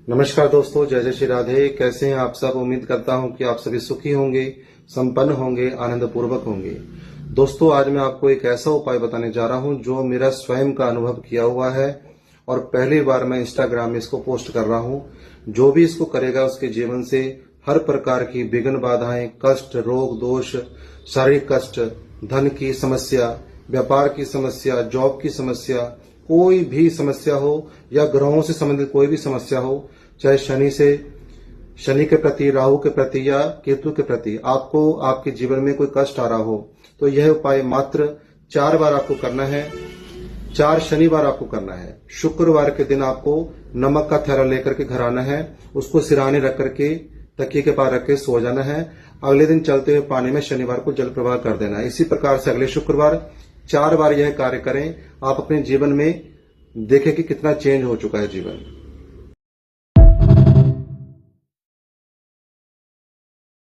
नमस्कार दोस्तों, जय जय श्री राधे। कैसे हैं आप सब? उम्मीद करता हूं कि आप सभी सुखी होंगे, संपन्न होंगे, आनंद पूर्वक होंगे। दोस्तों, आज मैं आपको एक ऐसा उपाय बताने जा रहा हूं जो मेरा स्वयं का अनुभव किया हुआ है और पहली बार मैं इंस्टाग्राम में इसको पोस्ट कर रहा हूं। जो भी इसको करेगा उसके जीवन से हर प्रकार की विघ्न बाधाएं, कष्ट, रोग, दोष, शारीरिक कष्ट, धन की समस्या, व्यापार की समस्या, जॉब की समस्या, कोई भी समस्या हो या ग्रहों से संबंधित कोई भी समस्या हो, चाहे शनि के प्रति, राहु के प्रति या केतु के प्रति आपको आपके जीवन में कोई कष्ट आ रहा हो, तो यह उपाय मात्र 4 बार आपको करना है। 4 शनिवार आपको करना है। शुक्रवार के दिन आपको नमक का थैला लेकर के घर आना है, उसको सिराने रख करके तकिए के पार रख के सो जाना है। अगले दिन चलते हुए पानी में शनिवार को जल प्रवाह कर देना है। इसी प्रकार से अगले शुक्रवार 4 बार यह कार्य करें। आप अपने जीवन में देखें कि कितना चेंज हो चुका है जीवन।